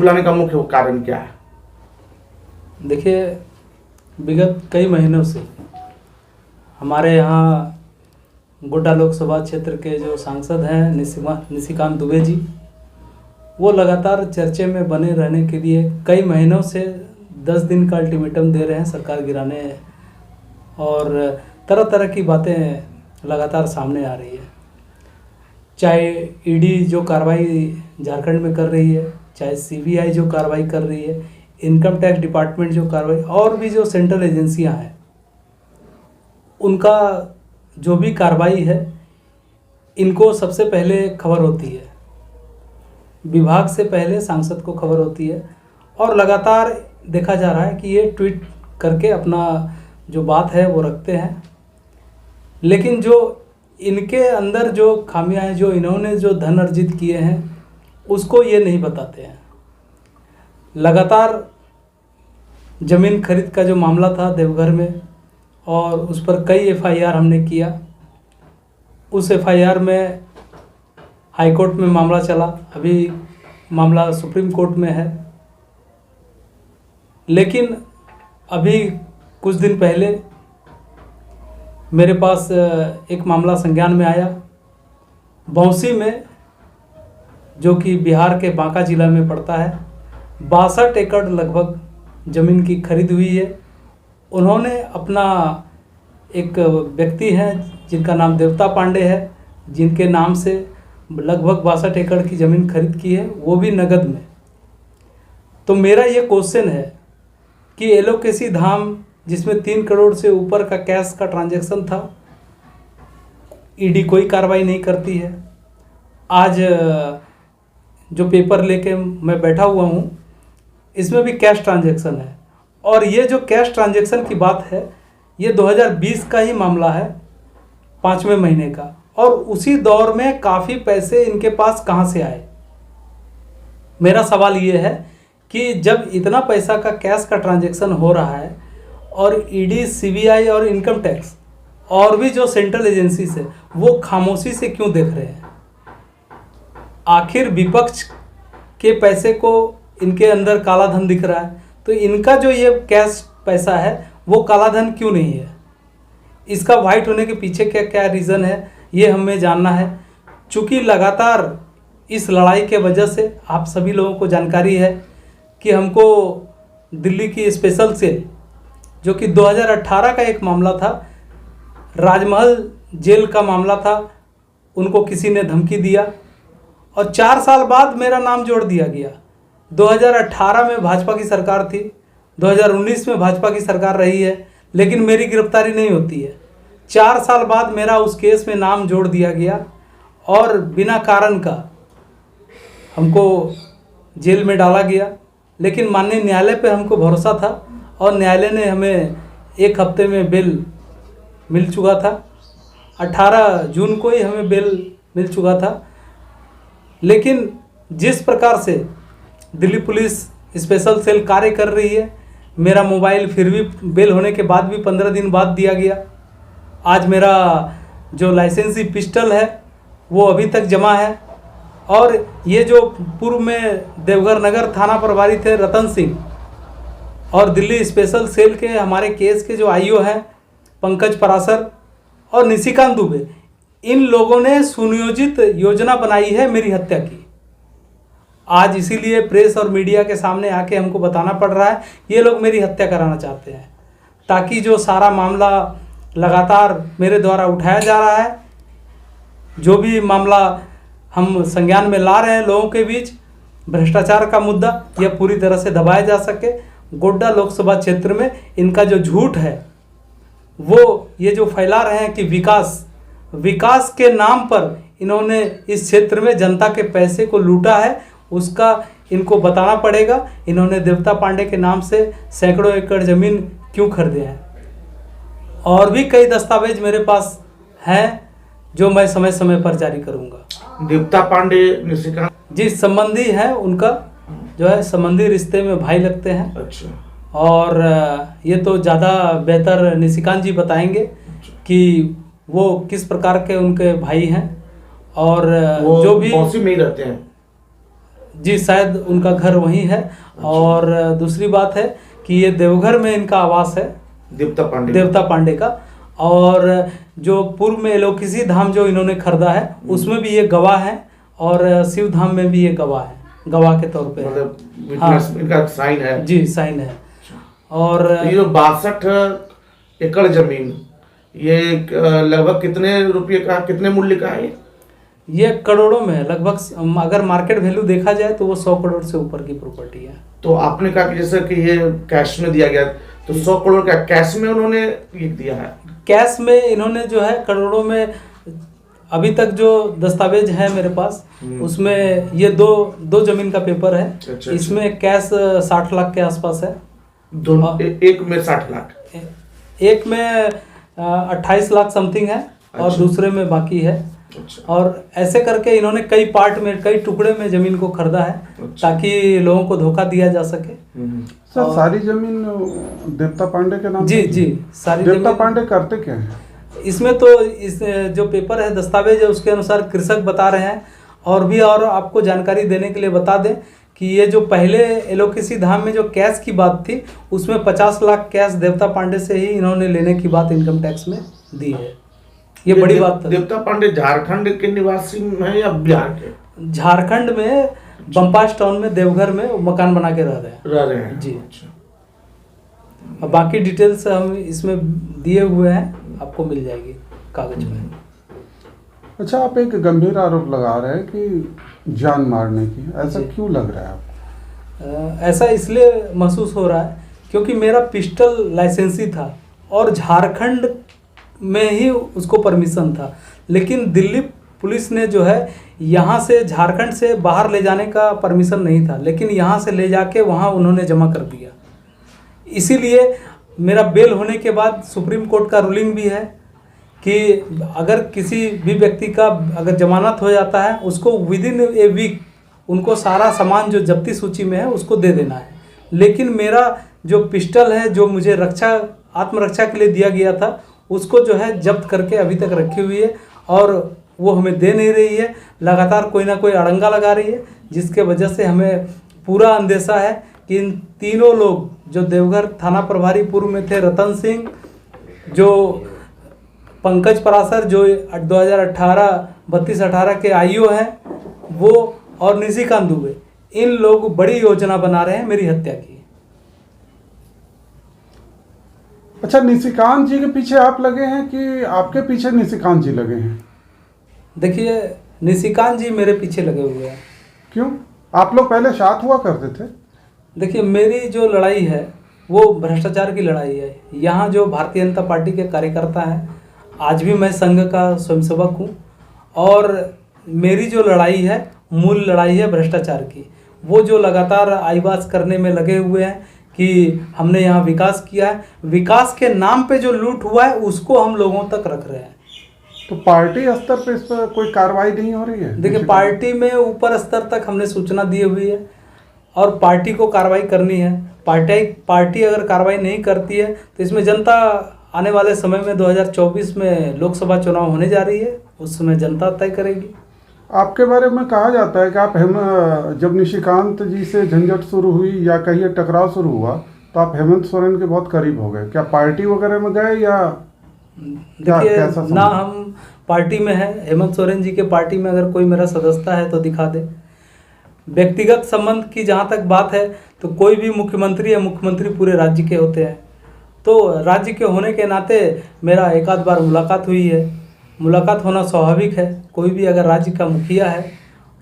बुलाने का मुख्य कारण क्या है? देखिए, विगत कई महीनों से हमारे यहाँ गोड्डा लोकसभा क्षेत्र के जो सांसद हैं निशिकांत दुबे जी, वो लगातार चर्चे में बने रहने के लिए कई महीनों से 10 दिन का अल्टीमेटम दे रहे हैं सरकार गिराने, और तरह तरह की बातें लगातार सामने आ रही है। चाहे ईडी जो कार्रवाई झारखंड में कर रही है, चाहे सीबीआई जो कार्रवाई कर रही है, इनकम टैक्स डिपार्टमेंट जो कार्रवाई, और भी जो सेंट्रल एजेंसियां हैं, उनका जो भी कार्रवाई है, इनको सबसे पहले खबर होती है, विभाग से पहले सांसद को खबर होती है, और लगातार देखा जा रहा है कि ये ट्वीट करके अपना जो बात है वो रखते हैं। लेकिन जो इनके अंदर जो खामियां हैं, जो इन्होंने जो धन अर्जित किए हैं, उसको ये नहीं बताते हैं। लगातार ज़मीन खरीद का जो मामला था देवघर में, और उस पर कई एफआईआर हमने किया। उस एफआईआर में हाई कोर्ट में मामला चला, अभी मामला सुप्रीम कोर्ट में है। लेकिन अभी कुछ दिन पहले मेरे पास एक मामला संज्ञान में आया, बौंसी में, जो कि बिहार के बांका जिला में पड़ता है। 62 एकड़ लगभग ज़मीन की खरीद हुई है। उन्होंने अपना एक व्यक्ति हैं जिनका नाम देवता पांडे है, जिनके नाम से लगभग 62 एकड़ की ज़मीन खरीद की है, वो भी नगद में। तो मेरा ये क्वेश्चन है कि एलोकेसी धाम, जिसमें 3 करोड़ से ऊपर का कैश का ट्रांजैक्शन था, ईडी कोई कार्रवाई नहीं करती है। आज जो पेपर लेके मैं बैठा हुआ हूँ, इसमें भी कैश ट्रांजैक्शन है, और ये जो कैश ट्रांजैक्शन की बात है, ये 2020 का ही मामला है, 5वें महीने का, और उसी दौर में काफ़ी पैसे इनके पास कहाँ से आए। मेरा सवाल ये है कि जब इतना पैसा का कैश का ट्रांजैक्शन हो रहा है, और ईडी, सीबीआई और इनकम टैक्स और भी जो सेंट्रल एजेंसीज है, वो खामोशी से क्यों देख रहे हैं? आखिर विपक्ष के पैसे को इनके अंदर काला धन दिख रहा है, तो इनका जो ये कैश पैसा है वो काला धन क्यों नहीं है? इसका वाइट होने के पीछे क्या क्या रीज़न है, ये हमें जानना है। चूँकि लगातार इस लड़ाई के वजह से आप सभी लोगों को जानकारी है कि हमको दिल्ली की स्पेशल सेल, जो कि 2018 का एक मामला था, राजमहल जेल का मामला था, उनको किसी ने धमकी दिया, और 4 साल बाद मेरा नाम जोड़ दिया गया। 2018 में भाजपा की सरकार थी, 2019 में भाजपा की सरकार रही है, लेकिन मेरी गिरफ्तारी नहीं होती है। 4 साल बाद मेरा उस केस में नाम जोड़ दिया गया, और बिना कारण का हमको जेल में डाला गया। लेकिन माननीय न्यायालय पे हमको भरोसा था, और न्यायालय ने हमें 1 हफ्ते में बेल मिल चुका था। 18 जून को ही हमें बेल मिल चुका था। लेकिन जिस प्रकार से दिल्ली पुलिस स्पेशल सेल कार्य कर रही है, मेरा मोबाइल फिर भी बेल होने के बाद भी 15 दिन बाद दिया गया। आज मेरा जो लाइसेंसी पिस्टल है वो अभी तक जमा है, और ये जो पूर्व में देवघर नगर थाना प्रभारी थे रतन सिंह, और दिल्ली स्पेशल सेल के हमारे केस के जो आईओ हैं पंकज परासर और निशिकांत दुबे, इन लोगों ने सुनियोजित योजना बनाई है मेरी हत्या की। आज इसीलिए प्रेस और मीडिया के सामने आके हमको बताना पड़ रहा है, ये लोग मेरी हत्या कराना चाहते हैं, ताकि जो सारा मामला लगातार मेरे द्वारा उठाया जा रहा है, जो भी मामला हम संज्ञान में ला रहे हैं लोगों के बीच, भ्रष्टाचार का मुद्दा, यह पूरी तरह से दबाया जा सके। गोड्डा लोकसभा क्षेत्र में इनका जो झूठ है, वो ये जो फैला रहे हैं कि विकास के नाम पर इन्होंने इस क्षेत्र में जनता के पैसे को लूटा है, उसका इनको बताना पड़ेगा। इन्होंने देवता पांडे के नाम से सैकड़ों एकड़ ज़मीन क्यों खरीदे हैं, और भी कई दस्तावेज मेरे पास हैं जो मैं समय समय पर जारी करूंगा। देवता पांडे निशिकांत जी संबंधी है, उनका जो है संबंधी रिश्ते में भाई लगते हैं। अच्छा। और ये तो ज़्यादा बेहतर निशिकांत जी बताएंगे कि वो किस प्रकार के उनके भाई हैं, और वो जो भी बौंसी में ही रहते हैं। जी शायद उनका घर वहीं है। और दूसरी बात है कि ये देवघर में इनका आवास है, देवता पांडे का। और जो पूर्व में एलोकिसी धाम जो इन्होंने खरीदा है उसमें भी ये गवाह है, और शिव धाम में भी ये गवाह है, गवाह के तौर पे। मतलब हाँ, इनका साइन है। जी साइन है। और तो ये जो 62 एकड़ जमीन, ये लगभग कितने रुपये का, कितने मूल्य का है? ये करोड़ों में है लगभग। अगर मार्केट वैल्यू देखा जाए तो वो 100 करोड़ से ऊपर की प्रॉपर्टी है। तो आपने कहा कि जैसे कि ये कैश में दिया गया, तो 100 करोड़ का कैश में उन्होंने ये दिया है? कैश में इन्होंने जो है करोड़ों में, अभी तक जो दस्तावेज है मेरे पास उसमें ये दो जमीन का पेपर है। अच्छा। इसमें कैश 60 लाख के आसपास है। दोनों एक में 60 लाख, एक में 28 लाख समथिंग है और अच्छा। दूसरे में बाकी है। अच्छा। और ऐसे करके इन्होंने कई पार्ट में, कई टुकड़े में जमीन को खरीदा है अच्छा। ताकि लोगों को धोखा दिया जा सके। सर सारी जमीन देवता पांडे के नाम? जी जी, सारी देवता जमीन। पांडे करते क्या है इसमें तो इस जो पेपर है, दस्तावेज है, उसके अनुसार कृषक बता रहे हैं। और आपको जानकारी देने के लिए बता दें कि ये जो पहले एलोकिसी धाम में जो कैश की बात थी उसमें 50 लाख कैश देवता पांडे से ही इन्होंने लेने की बात इनकम टैक्स में दी है। ये बड़ी बात है। देवता पांडे झारखंड के निवासी हैं या बिहार के? झारखंड में बम्पास टाउन में देवघर में वो मकान बना के रह रहे हैं जी। अच्छा। अब बाकी डिटेल्स हम इसमें दिए हुए हैं, आपको मिल जाएगी कागज में। अच्छा, आप एक गंभीर आरोप लगा रहे हैं कि जान मारने की, ऐसा क्यों लग रहा है आपको? ऐसा इसलिए महसूस हो रहा है क्योंकि मेरा पिस्टल लाइसेंसी था और झारखंड में ही उसको परमिशन था, लेकिन दिल्ली पुलिस ने जो है यहाँ से झारखंड से बाहर ले जाने का परमिशन नहीं था, लेकिन यहाँ से ले जाके वहाँ उन्होंने जमा कर दिया। इसीलिए मेरा बेल होने के बाद सुप्रीम कोर्ट का रूलिंग भी है कि अगर किसी भी व्यक्ति का अगर जमानत हो जाता है उसको विदिन ए वीक उनको सारा सामान जो जब्ती सूची में है उसको दे देना है। लेकिन मेरा जो पिस्टल है जो मुझे आत्मरक्षा के लिए दिया गया था उसको जो है जब्त करके अभी तक रखी हुई है और वो हमें दे नहीं रही है। लगातार कोई ना कोई अड़ंगा लगा रही है, जिसके वजह से हमें पूरा अंदेशा है कि इन तीनों लोग जो देवघर थाना प्रभारी पूर्व में थे, रतन सिंह, जो पंकज परासर जो 2018 के आईओ हैं वो, और निशिकांत दुबे, इन लोग बड़ी योजना बना रहे हैं मेरी हत्या की। अच्छा, निशिकांत जी के पीछे आप लगे हैं कि आपके पीछे निशिकांत जी लगे हैं? देखिए, निशिकांत जी मेरे पीछे लगे हुए हैं। क्यों? आप लोग पहले साथ हुआ करते थे? देखिए, मेरी जो लड़ाई है वो भ्रष्टाचार की लड़ाई है। यहाँ जो भारतीय जनता पार्टी के कार्यकर्ता हैं, आज भी मैं संघ का स्वयंसेवक हूँ, और मेरी जो लड़ाई है मूल लड़ाई है भ्रष्टाचार की। वो जो लगातार आईवास करने में लगे हुए हैं कि हमने यहाँ विकास किया है, विकास के नाम पे जो लूट हुआ है उसको हम लोगों तक रख रहे हैं। तो पार्टी स्तर पे इस पर कोई कार्रवाई नहीं हो रही है? देखिए, पार्टी में ऊपर स्तर तक हमने सूचना दी हुई है और पार्टी को कार्रवाई करनी है। पार्टी अगर कार्रवाई नहीं करती है तो इसमें जनता आने वाले समय में 2024 में लोकसभा चुनाव होने जा रही है, उस समय जनता तय करेगी। आपके बारे में कहा जाता है कि आप जब निशिकांत जी से झंझट शुरू हुई या कहिए टकराव शुरू हुआ तो आप हेमंत सोरेन के बहुत करीब हो गए। क्या पार्टी वगैरह में गए या देखिए, ना हम पार्टी में है, हेमंत सोरेन जी के पार्टी में अगर कोई मेरा सदस्यता है तो दिखा दे। व्यक्तिगत संबंध की जहाँ तक बात है तो कोई भी मुख्यमंत्री या मुख्यमंत्री पूरे राज्य के होते हैं, तो राज्य के होने के नाते मेरा एक आध बार मुलाकात हुई है। मुलाकात होना स्वाभाविक है, कोई भी अगर राज्य का मुखिया है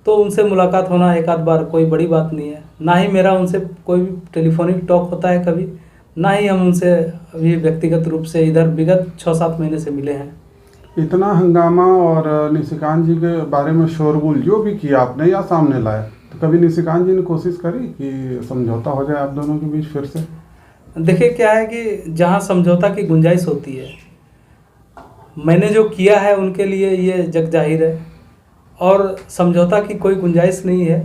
तो उनसे मुलाकात होना एक आध बार कोई बड़ी बात नहीं है। ना ही मेरा उनसे कोई भी टेलीफोनिक टॉक होता है कभी, ना ही हम उनसे अभी व्यक्तिगत रूप से इधर विगत 6-7 महीने से मिले हैं। इतना हंगामा और निशिकांत जी के बारे में शोरगुल जो भी किया आपने या सामने लाया, तो कभी निशिकांत जी ने कोशिश करी कि समझौता हो जाए आप दोनों के बीच फिर से? देखिए, क्या है कि जहाँ समझौता की गुंजाइश होती है, मैंने जो किया है उनके लिए ये जग जाहिर है, और समझौता की कोई गुंजाइश नहीं है,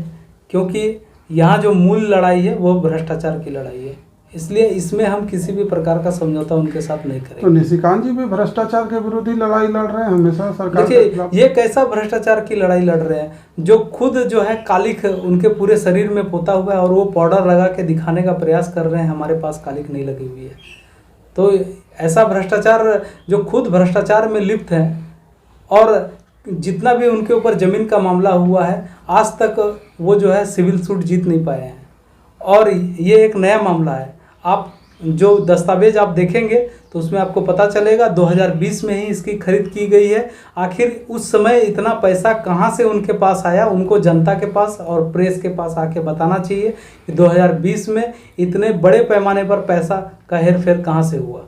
क्योंकि यहाँ जो मूल लड़ाई है वो भ्रष्टाचार की लड़ाई है। इसलिए इसमें हम किसी भी प्रकार का समझौता उनके साथ नहीं तो करेंगे। निशिकांत जी भी भ्रष्टाचार के विरोधी लड़ाई लड़ रहे हैं हमेशा सरकार के देखिए, खिलाफ। ये कैसा भ्रष्टाचार की लड़ाई लड़ रहे हैं जो खुद जो है कालिख उनके पूरे शरीर में पोता हुआ है और वो पाउडर लगा के दिखाने का प्रयास कर रहे हैं हमारे पास कालिख नहीं लगी हुई है। तो ऐसा भ्रष्टाचार जो खुद भ्रष्टाचार में लिप्त है और जितना भी उनके ऊपर ज़मीन का मामला हुआ है आज तक वो जो है सिविल सूट जीत नहीं पाए हैं और ये एक नया मामला है। आप जो दस्तावेज आप देखेंगे तो उसमें आपको पता चलेगा 2020 में ही इसकी खरीद की गई है। आखिर उस समय इतना पैसा कहाँ से उनके पास आया, उनको जनता के पास और प्रेस के पास आके बताना चाहिए कि 2020 में इतने बड़े पैमाने पर पैसा का हेरफेर कहाँ से हुआ।